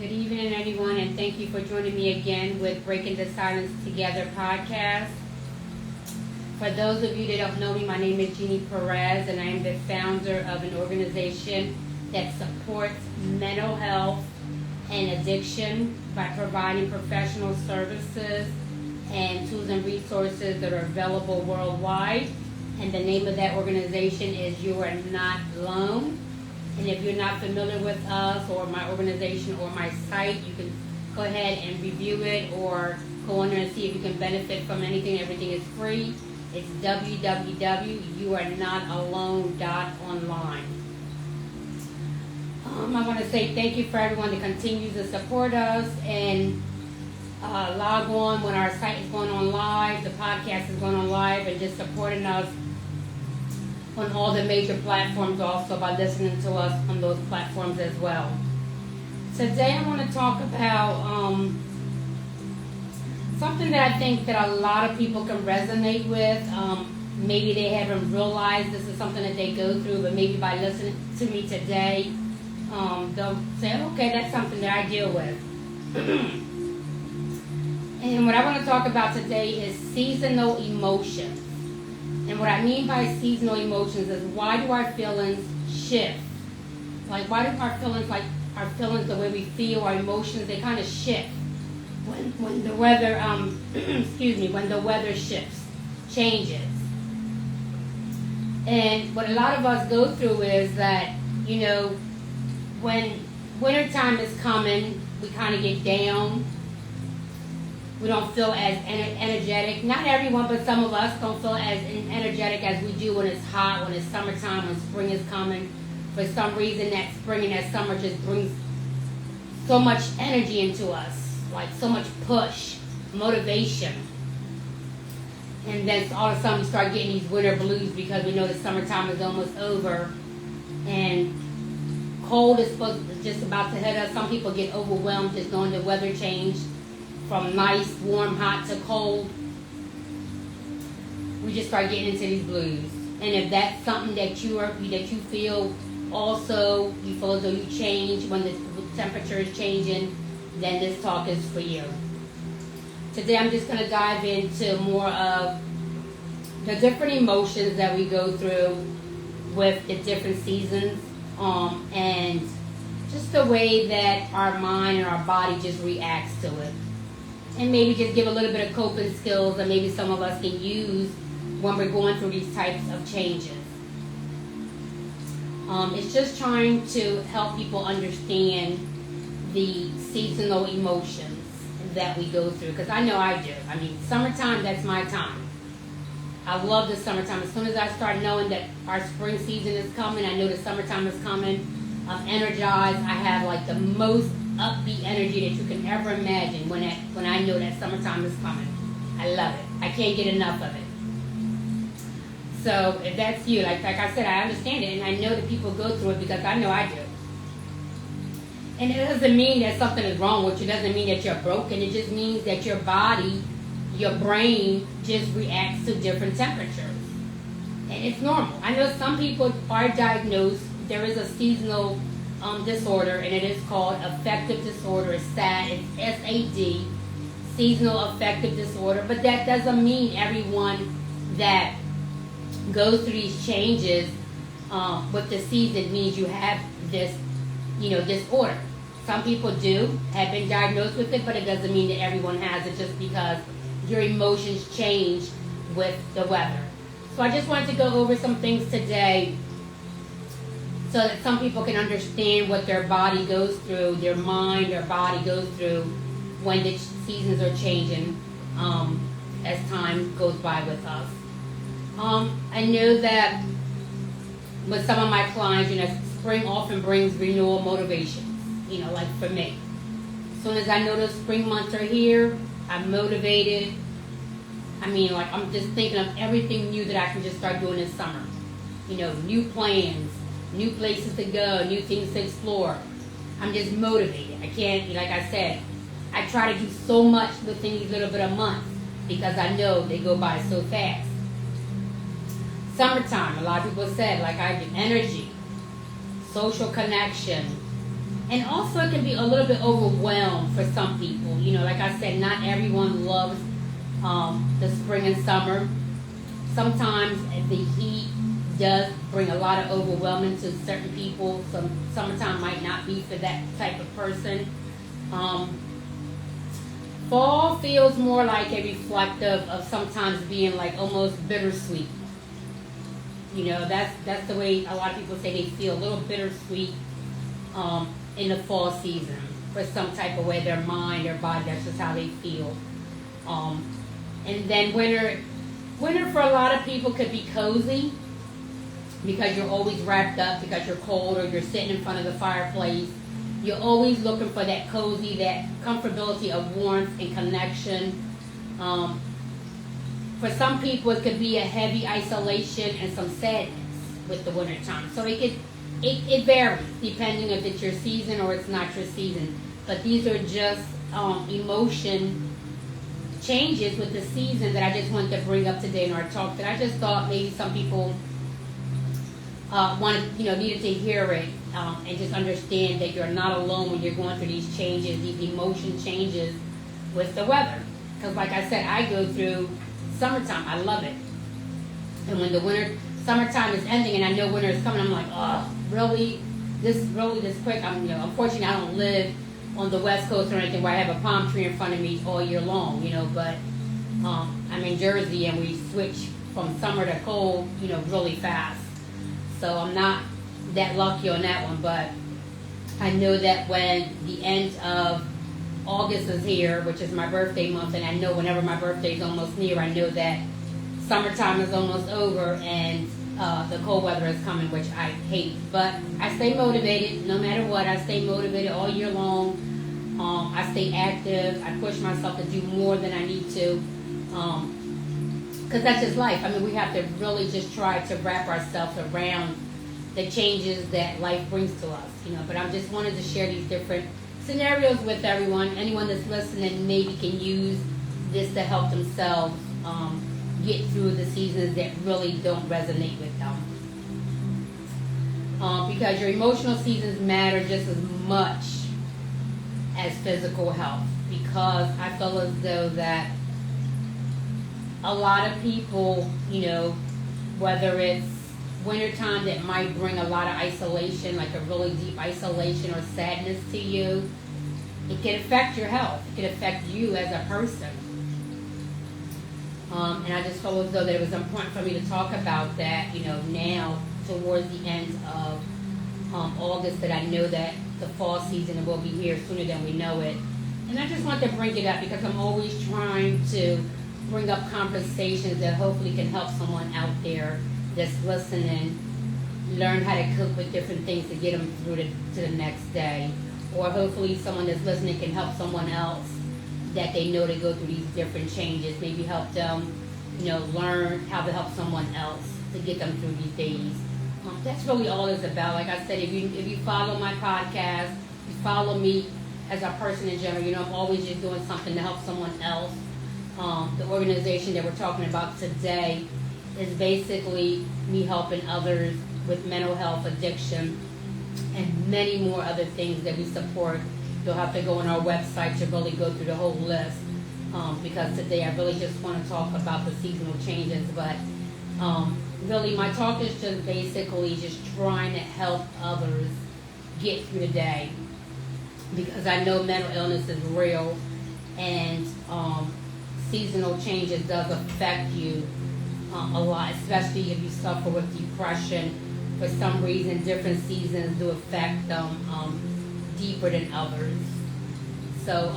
Good evening, everyone, and thank you for joining me again with Breaking the Silence Together podcast. For those of you that don't know me, my name is Jeannie Perez, and I am the founder of an organization that supports mental health and addiction by providing professional services and tools and resources that are available worldwide. And the name of that organization is You Are Not Alone. And if you're not familiar with us or my organization or my site, you can go ahead and review it or go on there and see if you can benefit from anything. Everything is free. It's www.youarenotalone.online. I want to say thank you for everyone that continues to support us and log on when our site is going on live, the podcast is going on live, and just supporting us on all the major platforms also by listening to us on those platforms as well. Today I want to talk about something that I think that a lot of people can resonate with. Maybe they haven't realized this is something that they go through, but maybe by listening to me today, they'll say, okay, that's something that I deal with. And what I want to talk about today is seasonal emotions. And what I mean by seasonal emotions is, why do our feelings shift? Like, why do our feelings, the way we feel, our emotions, they kind of shift when the weather, when the weather shifts, changes. And what a lot of us go through is that, when wintertime is coming, we kind of get down. We don't feel as energetic. Not everyone, but some of us don't feel as energetic as we do when it's hot, when it's summertime, when spring is coming. For some reason, that spring and that summer just brings so much energy into us, like so much push, motivation. And then all of a sudden we start getting these winter blues because we know the summertime is almost over. And cold is just about to hit us. Some people get overwhelmed just knowing the weather changed from nice, warm, hot to cold. We just start getting into these blues. And if that's something that you feel also, you feel as though you change when the temperature is changing, then this talk is for you. Today I'm just going to dive into more of the different emotions that we go through with the different seasons, and just the way that our mind and our body just reacts to it. And maybe just give a little bit of coping skills that maybe some of us can use when we're going through these types of changes. It's just trying to help people understand the seasonal emotions that we go through, because I know I do. I mean, summertime, that's my time. I love the summertime. As soon as I start knowing that our spring season is coming, I know the summertime is coming, I'm energized. I have like the most upbeat energy that you can ever imagine when I know that summertime is coming. I love it. I can't get enough of it. So if that's you, like I said, I understand it, and I know that people go through it because I know I do. And it doesn't mean that something is wrong with you. It doesn't mean that you're broken. It just means that your body, your brain just reacts to different temperatures. And it's normal. I know some people are diagnosed. There is a seasonal disorder, and it is called affective disorder. It's SAD. It's SAD, seasonal affective disorder. But that doesn't mean everyone that goes through these changes with the season means you have this, disorder. Some people do have been diagnosed with it, but it doesn't mean that everyone has it just because your emotions change with the weather. So I just wanted to go over some things today so that some people can understand what their body goes through, their mind, their body goes through when the seasons are changing as time goes by with us. I know that with some of my clients, spring often brings renewal motivation, like for me. As soon as I know the spring months are here, I'm motivated. I'm just thinking of everything new that I can just start doing this summer. New plans, new places to go, new things to explore. I'm just motivated. I can't, like I said, I try to do so much within these little bit of months because I know they go by so fast. Summertime, a lot of people said, like I get energy, social connection, And also it can be a little bit overwhelmed for some people. You know, like I said, not everyone loves the spring and summer. Sometimes the heat does bring a lot of overwhelming to certain people. Summertime might not be for that type of person. Fall feels more like a reflective of sometimes being like almost bittersweet. You know, that's the way a lot of people say they feel, a little bittersweet in the fall season for some type of way, their mind, their body, that's just how they feel. And then winter for a lot of people could be cozy because you're always wrapped up, because you're cold or you're sitting in front of the fireplace. You're always looking for that cozy, that comfortability of warmth and connection. For some people, it could be a heavy isolation and some sadness with the winter time. So it varies depending if it's your season or it's not your season. But these are just emotion changes with the season that I just wanted to bring up today in our talk. That I just thought maybe some people needed to hear it and just understand that you're not alone when you're going through these changes, these emotion changes with the weather. Because like I said, I go through summertime. I love it. And when the summertime is ending and I know winter is coming, I'm like, oh, really this quick? Unfortunately, I don't live on the West Coast or anything where I have a palm tree in front of me all year long, but I'm in Jersey and we switch from summer to cold, really fast. So I'm not that lucky on that one, but I know that when the end of August is here, which is my birthday month, and I know whenever my birthday is almost near, I know that summertime is almost over and the cold weather is coming, which I hate. But I stay motivated no matter what. I stay motivated all year long. I stay active. I push myself to do more than I need to. Because that's just life. We have to really just try to wrap ourselves around the changes that life brings to us. But I just wanted to share these different scenarios with everyone. Anyone that's listening maybe can use this to help themselves get through the seasons that really don't resonate with them. Because your emotional seasons matter just as much as physical health. Because I feel as though that a lot of people, whether it's wintertime that might bring a lot of isolation, like a really deep isolation or sadness to you, it can affect your health. It can affect you as a person. And I just felt as though that it was important for me to talk about that, now towards the end of August, that I know that the fall season will be here sooner than we know it. And I just want to bring it up because I'm always trying to bring up conversations that hopefully can help someone out there that's listening learn how to cope with different things to get them through to the next day. Or hopefully someone that's listening can help someone else that they know to go through these different changes. Maybe help them, learn how to help someone else to get them through these days. That's really all it's about. Like I said, if you follow my podcast, you follow me as a person in general, I'm always just doing something to help someone else. The organization that we're talking about today is basically me helping others with mental health, addiction, and many more other things that we support. You'll have to go on our website to really go through the whole list because today I really just want to talk about the seasonal changes. But really my talk is just basically just trying to help others get through the day, because I know mental illness is real and seasonal changes does affect you a lot, especially if you suffer with depression. For some reason, different seasons do affect them deeper than others. So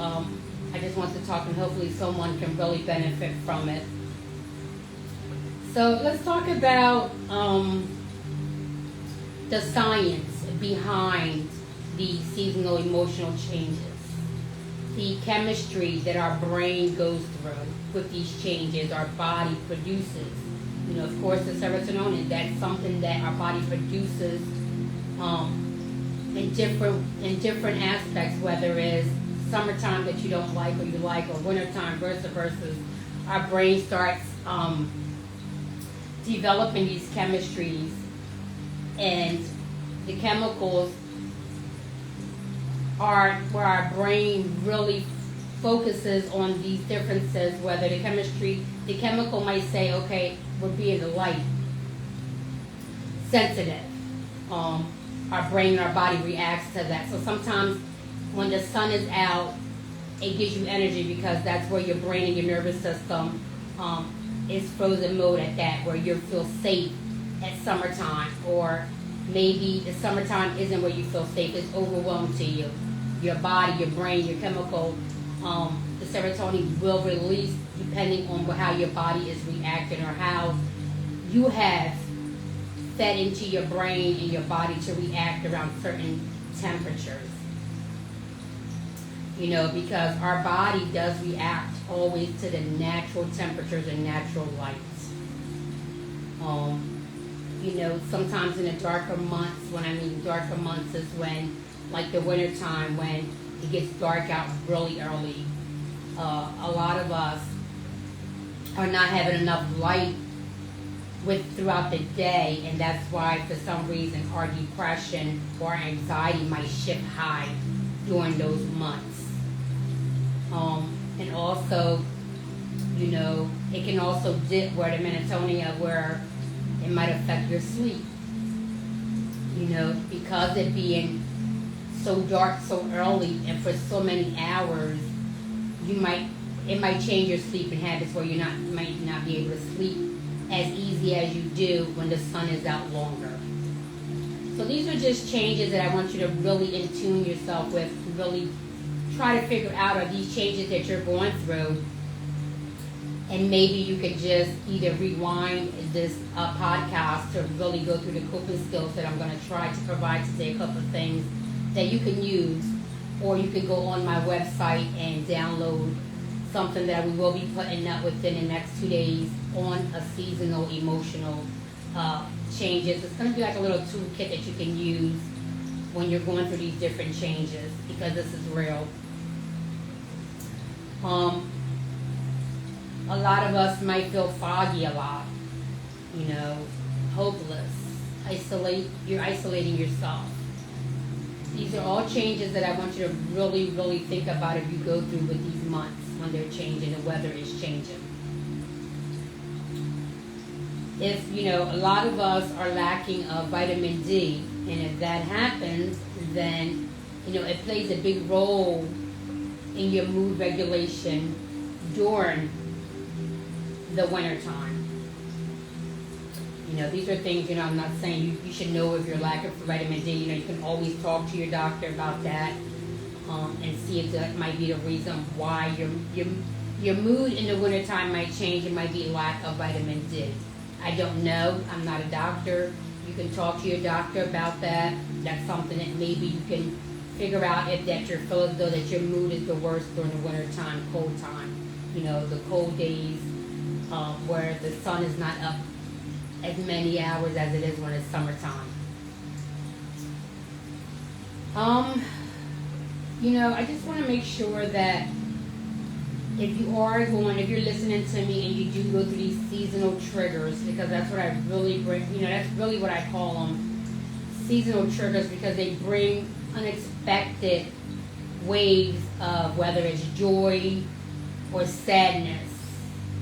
I just want to talk, and hopefully someone can really benefit from it. So let's talk about the science behind the seasonal emotional changes. The chemistry that our brain goes through with these changes, our body produces. Of course, the serotonin, that's something that our body produces in different aspects, whether it's summertime that you don't like or you like, or wintertime versus. Our brain starts developing these chemistries, and the chemicals where our brain really focuses on these differences, whether the chemical might say, okay, we're being light sensitive. Our brain and our body reacts to that. So sometimes when the sun is out, it gives you energy because that's where your brain and your nervous system is frozen mode at that, where you feel safe at summertime, or maybe the summertime isn't where you feel safe, it's overwhelmed to you. Your body, your brain, your chemical, the serotonin will release depending on how your body is reacting or how you have fed into your brain and your body to react around certain temperatures. You know, because our body does react always to the natural temperatures and natural lights. You know, sometimes in the darker months, when I mean darker months is when, like the winter time, when it gets dark out really early. A lot of us are not having enough light throughout the day, and that's why for some reason our depression or anxiety might shift high during those months. And also, you know, it can also dip where the melatonin, where it might affect your sleep. You know, because it being so dark so early and for so many hours, it might change your sleeping habits where you might not be able to sleep as easy as you do when the sun is out longer. So these are just changes that I want you to really in tune yourself with, really try to figure out are these changes that you're going through, and maybe you could just either rewind this podcast to really go through the coping skills that I'm going to try to provide today, a couple of things that you can use, or you can go on my website and download something that we will be putting up within the next 2 days on a seasonal emotional changes. It's going to be like a little toolkit that you can use when you're going through these different changes, because this is real. A lot of us might feel foggy a lot, you know, hopeless, you're isolating yourself. These are all changes that I want you to really, really think about if you go through with these months when they're changing, the weather is changing. If, you know, a lot of us are lacking of vitamin D, and if that happens, then, you know, it plays a big role in your mood regulation during the winter time. You know, these are things, you know, I'm not saying you should know if you're lacking for vitamin D. You know, you can always talk to your doctor about that and see if that might be the reason why your mood in the wintertime might change. It might be lack of vitamin D. I don't know. I'm not a doctor. You can talk to your doctor about that. That's something that maybe you can figure out if that you're feeling though that your mood is the worst during the winter time, cold time. You know, the cold days where the sun is not up as many hours as it is when it's summertime. You know, I just want to make sure that if you're listening to me and you do go through these seasonal triggers, because that's what I really bring, you know, that's really what I call them, seasonal triggers, because they bring unexpected waves of whether it's joy or sadness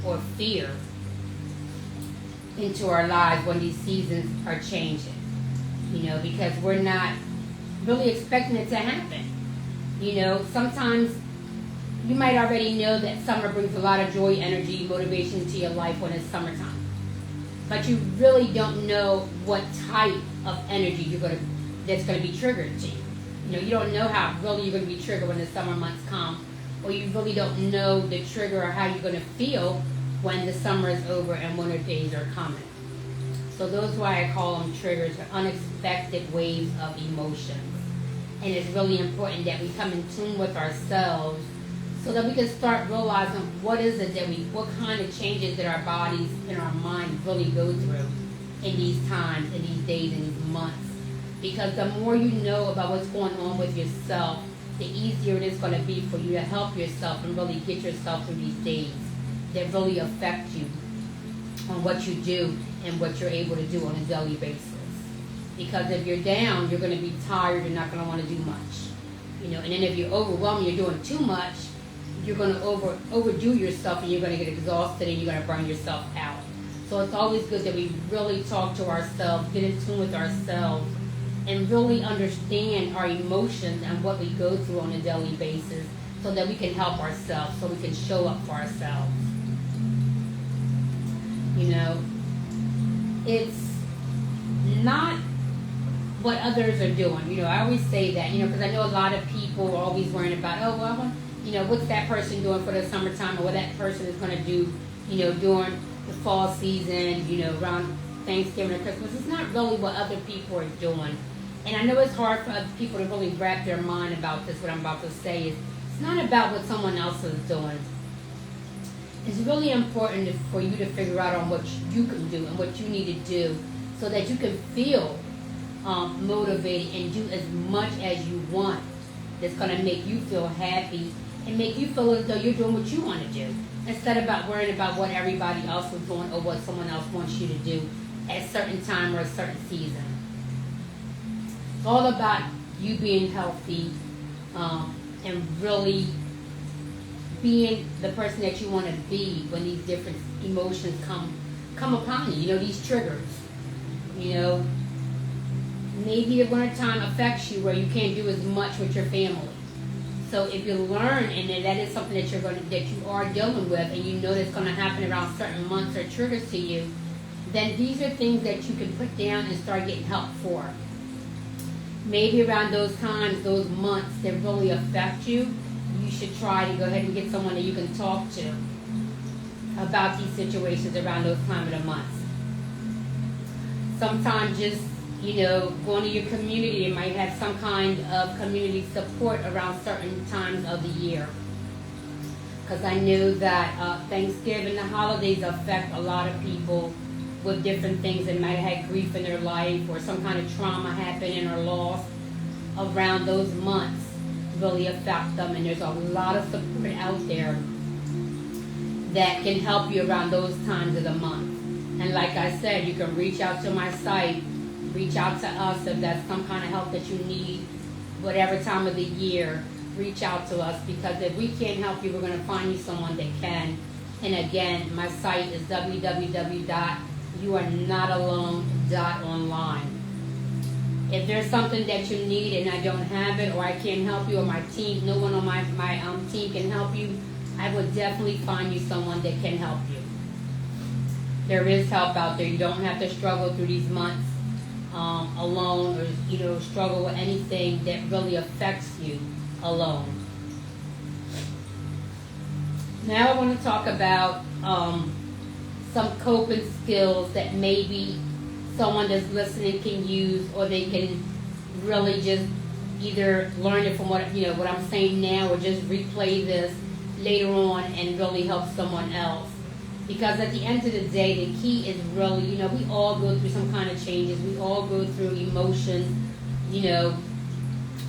or fear into our lives when these seasons are changing. You know, because we're not really expecting it to happen. You know, sometimes you might already know that summer brings a lot of joy, energy, motivation to your life when it's summertime. But you really don't know what type of energy that's going to be triggered to you. You know, you don't know how really you're going to be triggered when the summer months come, or you really don't know the trigger or how you're going to feel when the summer is over and winter days are coming. So those are why I call them triggers, or unexpected waves of emotions. And it's really important that we come in tune with ourselves so that we can start realizing what kind of changes that our bodies and our minds really go through in these times, in these days, in these months. Because the more you know about what's going on with yourself, the easier it is going to be for you to help yourself and really get yourself through these days that really affect you on what you do and what you're able to do on a daily basis. Because if you're down, you're going to be tired, you're not going to want to do much. And then if you're overwhelmed, you're doing too much, you're going to overdo yourself, and you're going to get exhausted, and you're going to burn yourself out. So it's always good that we really talk to ourselves, get in tune with ourselves, and really understand our emotions and what we go through on a daily basis, so that we can help ourselves, so we can show up for ourselves. It's not what others are doing. I always say that, because I know a lot of people are always worrying about, oh, well, what's that person doing for the summertime, or what that person is going to do, during the fall season, around Thanksgiving or Christmas. It's not really what other people are doing. And I know it's hard for other people to really wrap their mind about this. What I'm about to say is, it's not about what someone else is doing. It's really important for you to figure out on what you can do and what you need to do, so that you can feel motivated and do as much as you want that's going to make you feel happy and make you feel as though you're doing what you want to do, instead of worrying about what everybody else is doing or what someone else wants you to do at a certain time or a certain season. It's all about you being healthy and really being the person that you want to be when these different emotions come upon you. These triggers. Maybe the wintertime affects you where you can't do as much with your family. So if you learn, and that is something that you are dealing with, and you know that's going to happen around certain months or triggers to you, then these are things that you can put down and start getting help for. Maybe around those times, those months that really affect you, you should try to go ahead and get someone that you can talk to about these situations around those time of the months. Sometimes just, going to your community, it might have some kind of community support around certain times of the year. Because I know that Thanksgiving, the holidays affect a lot of people with different things. They might have had grief in their life, or some kind of trauma happening or loss around those months really affect them. And there's a lot of support out there that can help you around those times of the month. And like I said, you can reach out to my site, reach out to us if that's some kind of help that you need, whatever time of the year. Reach out to us, because if we can't help you, we're going to find you someone that can. And again, my site is www.youarenotalone.online. If there's something that you need and I don't have it, or I can't help you, or my team, no one on my team can help you, I will definitely find you someone that can help you. There is help out there. You don't have to struggle through these months alone, or struggle with anything that really affects you alone. Now I want to talk about some coping skills that maybe someone that's listening can use, or they can really just either learn it from what I'm saying now, or just replay this later on and really help someone else. Because at the end of the day, the key is really, we all go through some kind of changes. We all go through emotions,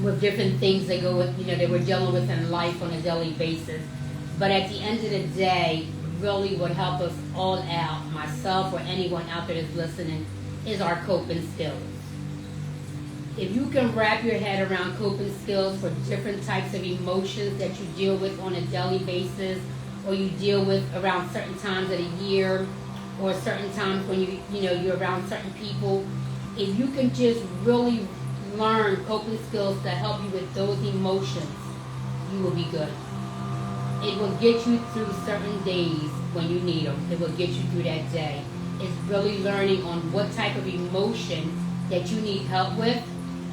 with different things that go with, that we're dealing with in life on a daily basis. But at the end of the day, really what helps us all out, myself or anyone out there that's listening, is our coping skills. If you can wrap your head around coping skills for different types of emotions that you deal with on a daily basis, or you deal with around certain times of the year, or certain times when you're around certain people, if you can just really learn coping skills to help you with those emotions, you will be good. It will get you through certain days when you need them. It will get you through that day. It's really learning on what type of emotion that you need help with,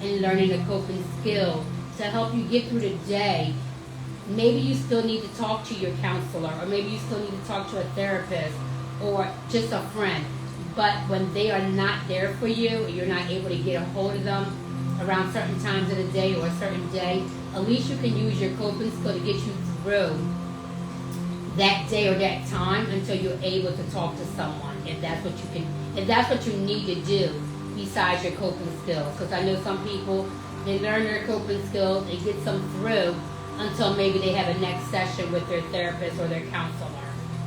and learning a coping skill to help you get through the day. Maybe you still need to talk to your counselor, or maybe you still need to talk to a therapist, or just a friend. But when they are not there for you, or you're not able to get a hold of them around certain times of the day or a certain day, at least you can use your coping skill to get you through that day or that time until you're able to talk to someone, if that's what you need to do besides your coping skills. Because I know some people, they learn their coping skills, it gets them through until maybe they have a next session with their therapist or their counselor,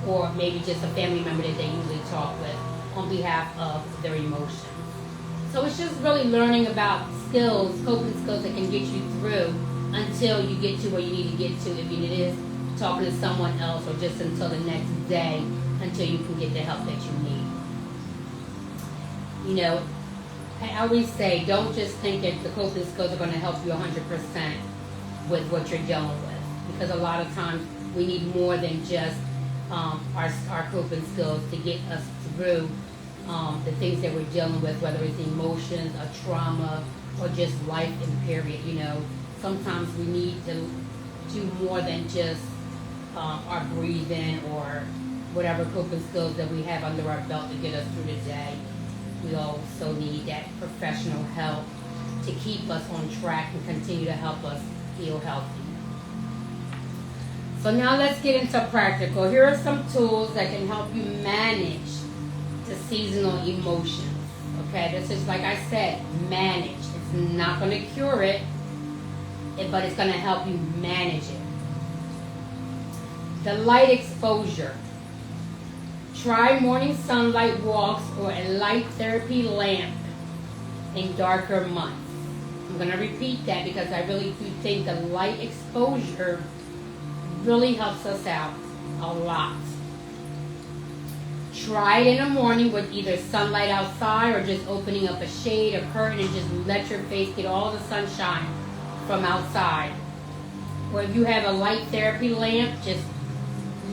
or maybe just a family member that they usually talk with on behalf of their emotions. So it's just really learning about skills, coping skills that can get you through until you get to where you need to get to, if it is talking to someone else, or just until the next day, until you can get the help that you need. You know, I always say, don't just think that the coping skills are going to help you 100% with what you're dealing with, because a lot of times we need more than just our coping skills to get us through the things that we're dealing with, whether it's emotions, a trauma, or just life in period. You know, sometimes we need to do more than just our breathing or whatever coping skills that we have under our belt to get us through the day. We also need that professional help to keep us on track and continue to help us feel healthy. So now let's get into practical. Here are some tools that can help you manage the seasonal emotions. Okay, this is, like I said, manage. It's not going to cure it, but it's going to help you manage it. The light exposure. Try morning sunlight walks or a light therapy lamp in darker months. I'm going to repeat that because I really do think the light exposure really helps us out a lot. Try it in the morning with either sunlight outside or just opening up a shade or curtain and just let your face get all the sunshine from outside. Or if you have a light therapy lamp, just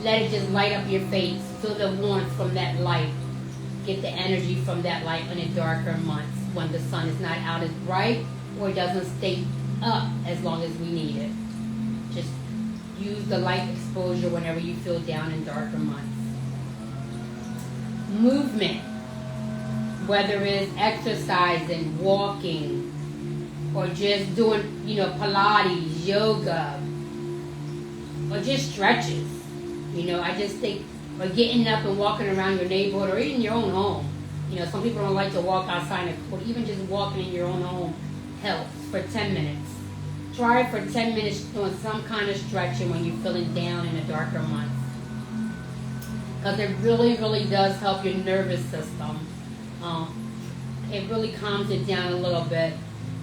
let it just light up your face. Feel the warmth from that light. Get the energy from that light in the darker months when the sun is not out as bright or it doesn't stay up as long as we need it. Just use the light exposure whenever you feel down in darker months. Movement, whether it's exercising, walking, or just doing, Pilates, yoga, or just stretches. I just think, or getting up and walking around your neighborhood or even your own home. Some people don't like to walk outside, but even just walking in your own home helps for 10 minutes. Try it for 10 minutes doing some kind of stretching when you're feeling down in the darker months. Because it really, really does help your nervous system. It really calms it down a little bit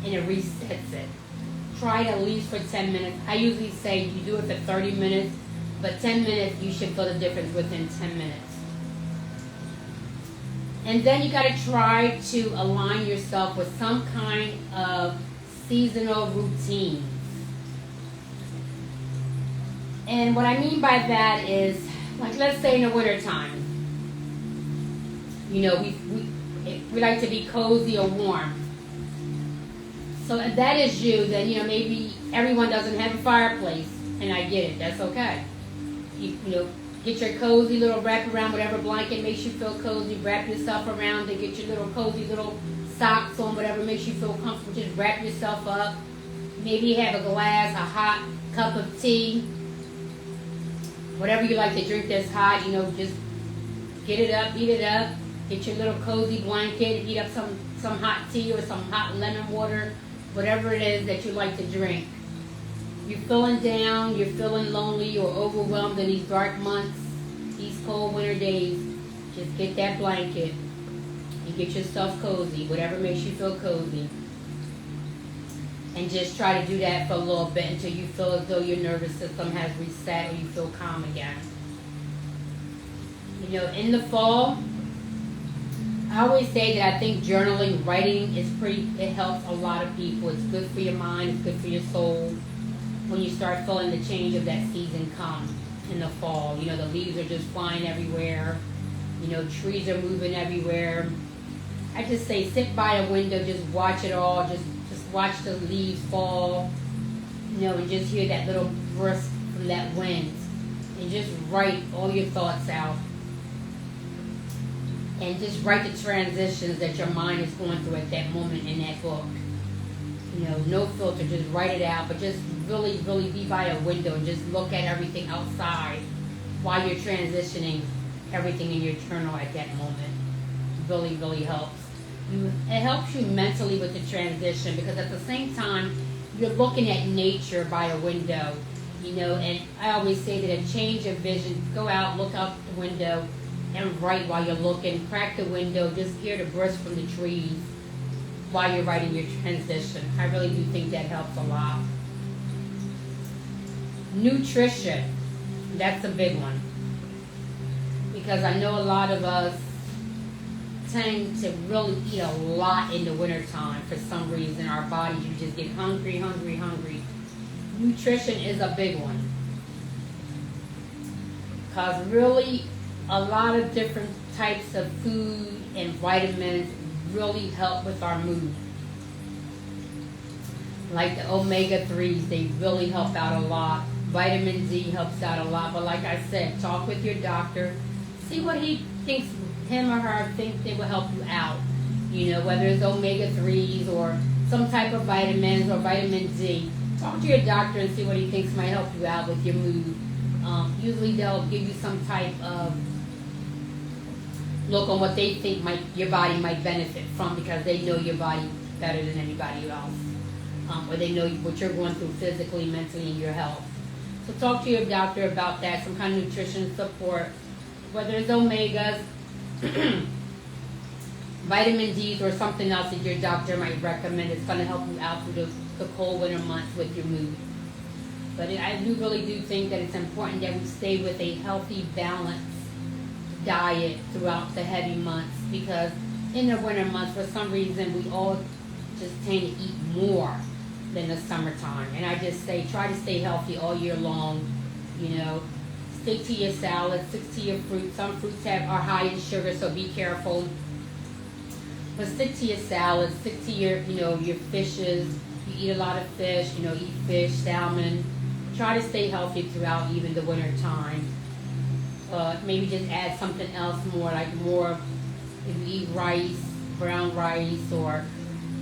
and it resets it. Try it at least for 10 minutes. I usually say you do it for 30 minutes, but 10 minutes you should feel the difference within 10 minutes. And then you got to try to align yourself with some kind of seasonal routine. And what I mean by that is, like, let's say in the wintertime, we like to be cozy or warm. So if that is you, then, maybe everyone doesn't have a fireplace, and I get it, that's okay. Get your cozy little wrap around, whatever blanket makes you feel cozy, wrap yourself around and get your little cozy little socks on, whatever makes you feel comfortable, just wrap yourself up. Maybe have a glass, a hot cup of tea, whatever you like to drink that's hot, just get it up, eat it up, get your little cozy blanket, heat up some hot tea or some hot lemon water, whatever it is that you like to drink. You're feeling down, you're feeling lonely or overwhelmed in these dark months, these cold winter days, just get that blanket and get yourself cozy, whatever makes you feel cozy. And just try to do that for a little bit until you feel as though your nervous system has reset or you feel calm again. In the fall, I always say that I think journaling, writing it helps a lot of people. It's good for your mind, it's good for your soul. When you start feeling the change of that season come in the fall. The leaves are just flying everywhere. Trees are moving everywhere. I just say sit by a window, just watch it all, just watch the leaves fall, and just hear that little burst from that wind. And just write all your thoughts out. And just write the transitions that your mind is going through at that moment in that book. No filter, just write it out, but just really, really be by a window and just look at everything outside while you're transitioning everything in your journal at that moment. Really, really helps. It helps you mentally with the transition because at the same time, you're looking at nature by a window, and I always say that a change of vision, go out, look out the window, and write while you're looking. Crack the window, just hear the burst from the trees while you're writing your transition. I really do think that helps a lot. Nutrition, that's a big one. Because I know a lot of us tend to really eat a lot in the wintertime for some reason. Our bodies, you just get hungry. Nutrition is a big one. Because really, a lot of different types of food and vitamins really help with our mood. Like the omega-3s, they really help out a lot. Vitamin D helps out a lot. But like I said, talk with your doctor. See what he thinks, him or her thinks they will help you out. You know, whether it's omega-3s or some type of vitamins or vitamin D. Talk to your doctor and see what he thinks might help you out with your mood. Usually they'll give you some type of look on what they think your body might benefit from, because they know your body better than anybody else. Or they know what you're going through physically, mentally, and your health. So talk to your doctor about that, some kind of nutrition support, whether it's omegas, vitamin D's, or something else that your doctor might recommend. It's going to help you out through the cold winter months with your mood. But I really do think that it's important that we stay with a healthy, balanced diet throughout the heavy months, because in the winter months, for some reason, we all just tend to eat more than the summertime. And I just say, try to stay healthy all year long. You know, stick to your salads, stick to your fruits. Some fruits are high in sugar, so be careful. But stick to your salads, stick to your, your fishes. You eat a lot of fish, eat fish, salmon. Try to stay healthy throughout even the winter time. Maybe just add something else more, if you eat rice, brown rice, or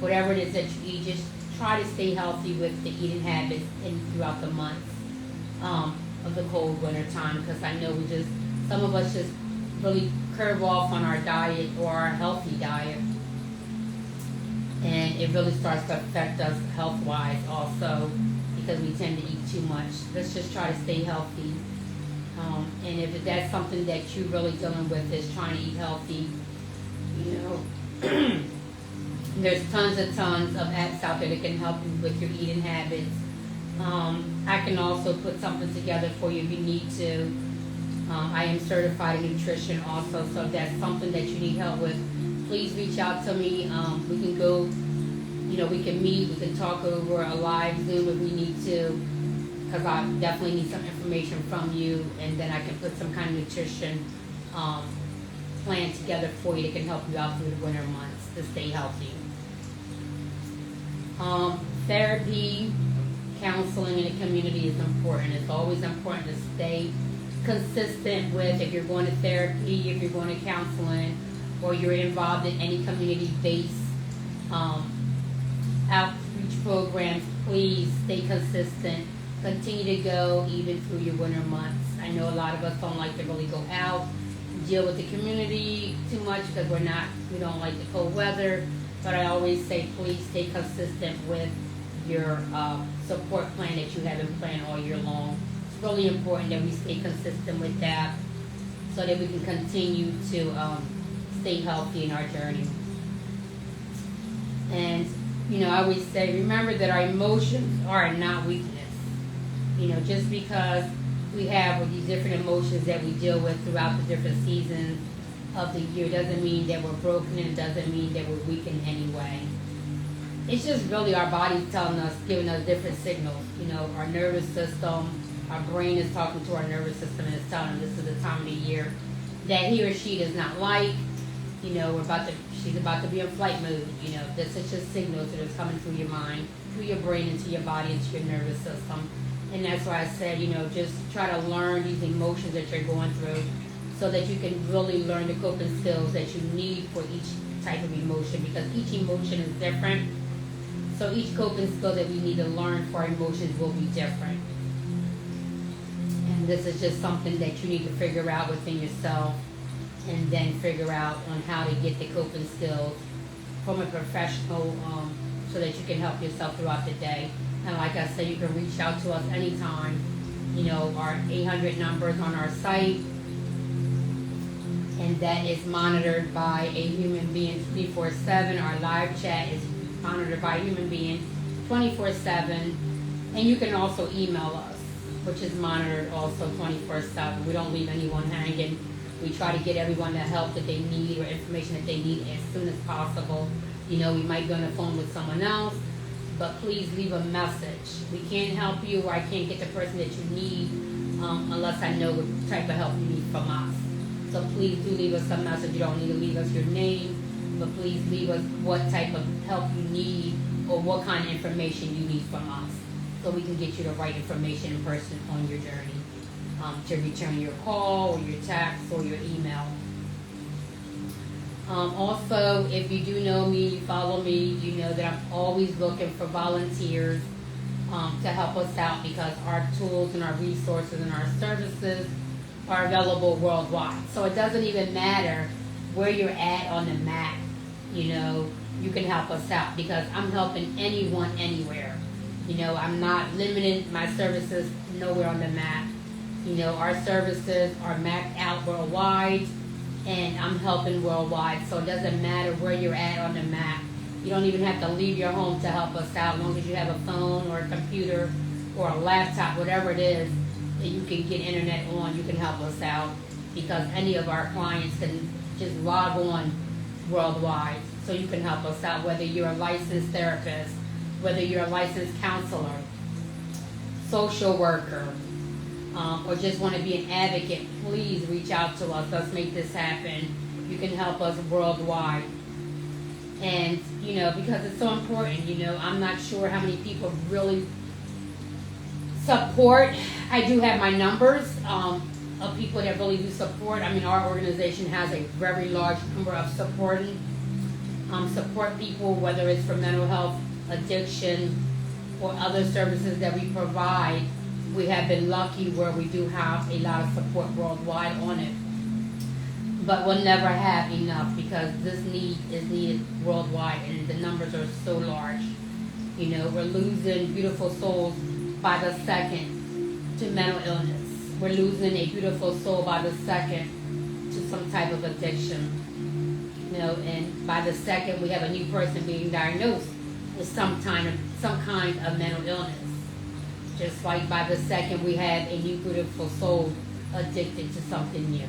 whatever it is that you eat. Just try to stay healthy with the eating habits throughout the months of the cold winter time, because I know some of us just really curve off on our diet or our healthy diet, and it really starts to affect us health-wise also, because we tend to eat too much. Let's just try to stay healthy. And if that's something that you're really dealing with, is trying to eat healthy, there's tons of apps out there that can help you with your eating habits. I can also put something together for you if you need to. I am certified in nutrition also, so if that's something that you need help with, please reach out to me. We can go, we can meet, we can talk over a live Zoom if we need to, because I definitely need some information from you, and then I can put some kind of nutrition plan together for you that can help you out through the winter months to stay healthy. Therapy, counseling in the community is important. It's always important to stay consistent with, if you're going to therapy, if you're going to counseling, or you're involved in any community-based outreach programs, please stay consistent. Continue to go even through your winter months. I know a lot of us don't like to really go out, deal with the community too much, because we don't like the cold weather. But I always say, please stay consistent with your support plan that you have in plan all year long. It's really important that we stay consistent with that, so that we can continue to stay healthy in our journey. And, I always say, remember that our emotions are not weakness. Just because we have these different emotions that we deal with throughout the different seasons of the year doesn't mean that we're broken, and it doesn't mean that we're weak in any way. It's just really our body's telling us, giving us different signals. Our nervous system, our brain is talking to our nervous system, and it's telling them this is the time of the year that he or she does not like. She's about to be in flight mode. This is just signals that are coming through your mind, through your brain, into your body, into your nervous system. And that's why I said, just try to learn these emotions that you're going through, so that you can really learn the coping skills that you need for each type of emotion, because each emotion is different. So each coping skill that we need to learn for our emotions will be different. And this is just something that you need to figure out within yourself, and then figure out on how to get the coping skills from a professional, so that you can help yourself throughout the day. And like I said, you can reach out to us anytime. Our 800 numbers on our site, and that is monitored by a human being 24/7. Our live chat is monitored by a human being 24/7. And you can also email us. which is monitored also 24/7. We don't leave anyone hanging. We try to get everyone the help that they need or information that they need as soon as possible. We might be on the phone with someone else, but please leave a message. We can't help you, or I can't get the person that you need unless I know what type of help you need from us. So please do leave us a message. You don't need to leave us your name, but please leave us what type of help you need or what kind of information you need from us, so we can get you the right information in person on your journey to return your call or your text or your email. Also, if you do know me, you follow me, you know that I'm always looking for volunteers to help us out, because our tools and our resources and our services are available worldwide. So it doesn't even matter where you're at on the map, you can help us out, because I'm helping anyone, anywhere. I'm not limiting my services nowhere on the map. Our services are mapped out worldwide, and I'm helping worldwide. So it doesn't matter where you're at on the map. You don't even have to leave your home to help us out, as long as you have a phone or a computer or a laptop, whatever it is that you can get internet on, you can help us out, because any of our clients can just log on worldwide. So you can help us out, whether you're a licensed therapist, whether you're a licensed counselor, social worker, or just want to be an advocate. Please reach out to us. Let's make this happen. You can help us worldwide. And, because it's so important, I'm not sure how many people really support. I do have my numbers of people that really do support. Our organization has a very large number of support people, whether it's for mental health, addiction, or other services that we provide. We have been lucky where we do have a lot of support worldwide on it. But we'll never have enough, because this need is needed worldwide, and the numbers are so large. We're losing beautiful souls by the second to mental illness. We're losing a beautiful soul by the second to some type of addiction. And by the second, we have a new person being diagnosed with some kind of mental illness. Just like by the second, we have a new beautiful soul addicted to something new.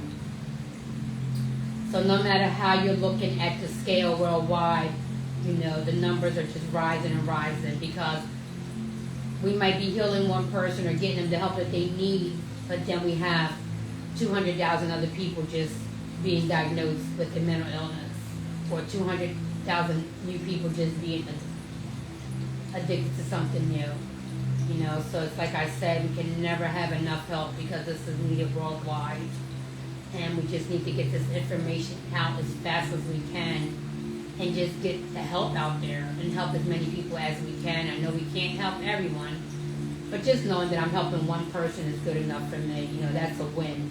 So no matter how you're looking at the scale worldwide, the numbers are just rising and rising, because we might be healing one person or getting them the help that they need, but then we have 200,000 other people just being diagnosed with a mental illness, or 200,000 new people just being addicted to something new. So it's like I said, we can never have enough help, because this is needed worldwide. And we just need to get this information out as fast as we can, and just get the help out there and help as many people as we can. I know we can't help everyone, but just knowing that I'm helping one person is good enough for me. That's a win.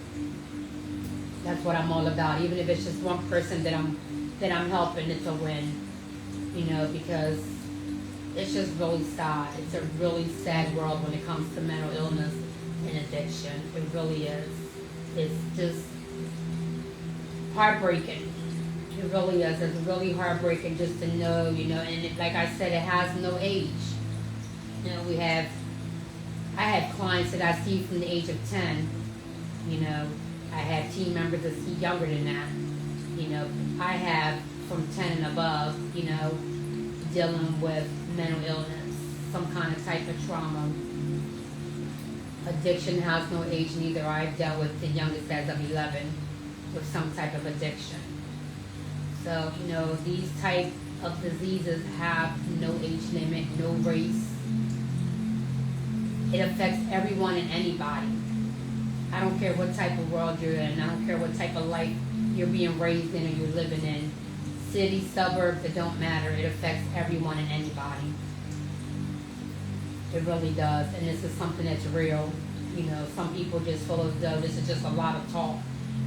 That's what I'm all about. Even if it's just one person that I'm helping, it's a win. Because it's just really sad. It's a really sad world when it comes to mental illness and addiction. It really is. It's just heartbreaking. It really is. It's really heartbreaking just to know, and like I said, it has no age. I have clients that I see from the age of 10. I have team members that see younger than that. I have from 10 and above, dealing with mental illness, some kind of type of trauma. Addiction has no age neither. I've dealt with the youngest as of 11 with some type of addiction. So, these type of diseases have no age limit, no race. It affects everyone and anybody. I don't care what type of world you're in. I don't care what type of life you're being raised in or you're living in. City, suburbs, it don't matter. It affects everyone and anybody. It really does. And this is something that's real. Some people just feel as though this is just a lot of talk.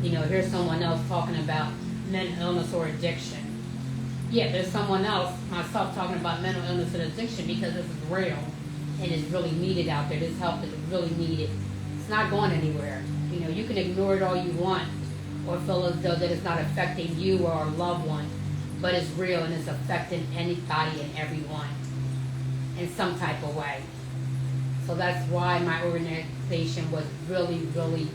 Here's someone else talking about mental illness or addiction. Yeah, there's someone else, myself, talking about mental illness and addiction, because this is real and it's really needed out there. This help is really needed. It's not going anywhere. You can ignore it all you want, or feel as though that it's not affecting you or a loved one, but it's real, and it's affecting anybody and everyone in some type of way. So that's why my organization was really, really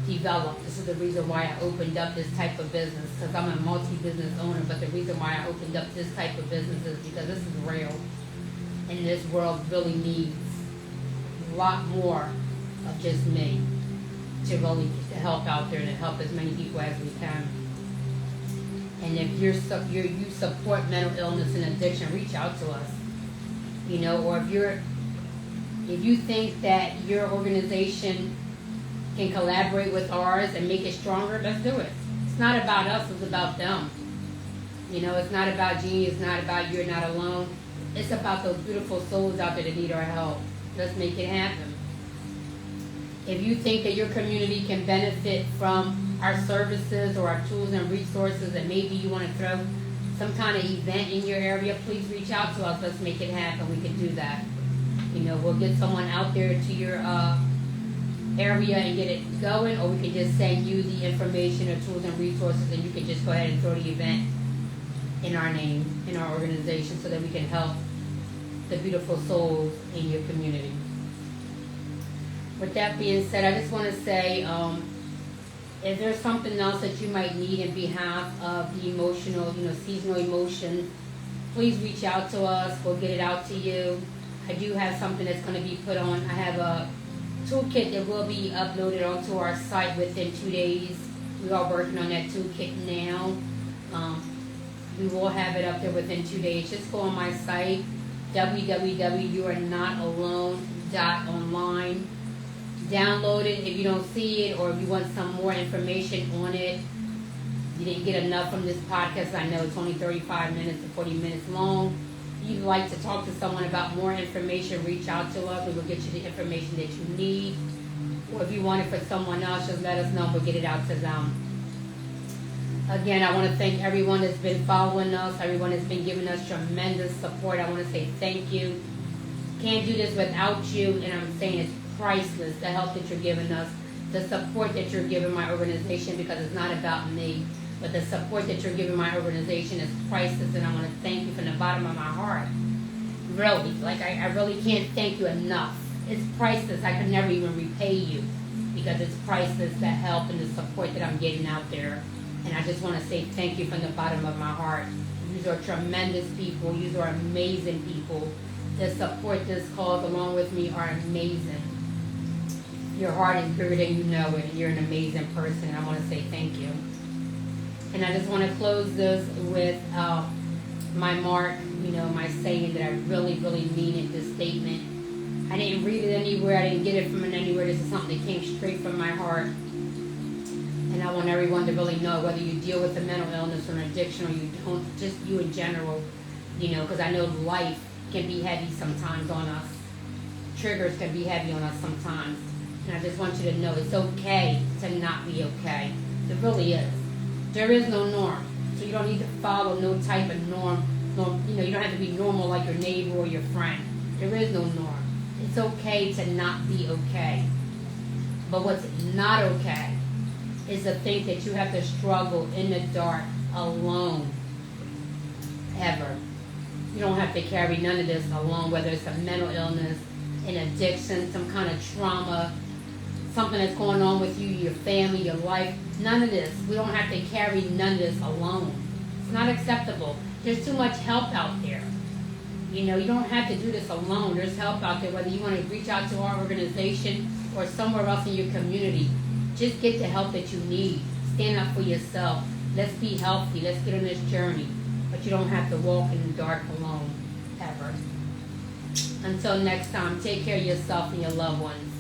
developed. This is the reason why I opened up this type of business, because I'm a multi-business owner, but the reason why I opened up this type of business is because this is real, and this world really needs a lot more of just me to really help out there and to help as many people as we can. And if you support mental illness and addiction, reach out to us. You know, or if you think that your organization can collaborate with ours and make it stronger, let's do it. It's not about us, it's about them. You know, it's not about Jeannie, it's not about you're not alone. It's about those beautiful souls out there that need our help. Let's make it happen. If you think that your community can benefit from our services or our tools and resources, and maybe you want to throw some kind of event in your area, please reach out to us. Let's make it happen. We can do that. You know, we'll get someone out there to your area and get it going, or we can just send you the information or tools and resources, and you can just go ahead and throw the event in our name, in our organization, so that we can help the beautiful souls in your community. With that being said, I just want to say, if there's something else that you might need in behalf of the emotional, seasonal emotion, please reach out to us. We'll get it out to you. I do have something that's going to be put on. I have a toolkit that will be uploaded onto our site within 2 days. We are working on that toolkit now. We will have it up there within 2 days. Just go on my site, www.youarenotalone.online. Download it if you don't see it, or if you want some more information on it. You didn't get enough from this podcast. I know it's only 35 minutes to 40 minutes long. If you'd like to talk to someone about more information, reach out to us. We will get you the information that you need. Or if you want it for someone else, just let us know. We'll get it out to them. Again, I want to thank everyone that's been following us, everyone that's been giving us tremendous support. I want to say thank you. Can't do this without you, and I'm saying it's priceless, the help that you're giving us, the support that you're giving my organization, because it's not about me, but the support that you're giving my organization is priceless, and I want to thank you from the bottom of my heart. Really, I really can't thank you enough. It's priceless. I could never even repay you, because it's priceless, the help and the support that I'm getting out there. And I just want to say thank you from the bottom of my heart. You are tremendous people. You are amazing people. The support this cause along with me are amazing. Your heart is bigger than you know it, and you're an amazing person, and I want to say thank you. And I just want to close this with my mark, my saying that I really, really mean it, this statement. I didn't read it anywhere. I didn't get it from anywhere. This is something that came straight from my heart. And I want everyone to really know, whether you deal with a mental illness or an addiction, or you don't, just you in general, because I know life can be heavy sometimes on us. Triggers can be heavy on us sometimes. And I just want you to know it's okay to not be okay. It really is. There is no norm. So you don't need to follow no type of norm. You don't have to be normal like your neighbor or your friend. There is no norm. It's okay to not be okay. But what's not okay is to think that you have to struggle in the dark alone. Ever. You don't have to carry none of this alone, whether it's a mental illness, an addiction, some kind of trauma, something that's going on with you, your family, your life. None of this. We don't have to carry none of this alone. It's not acceptable. There's too much help out there. You don't have to do this alone. There's help out there, whether you want to reach out to our organization or somewhere else in your community. Just get the help that you need. Stand up for yourself. Let's be healthy. Let's get on this journey. But you don't have to walk in the dark alone, ever. Until next time, take care of yourself and your loved ones.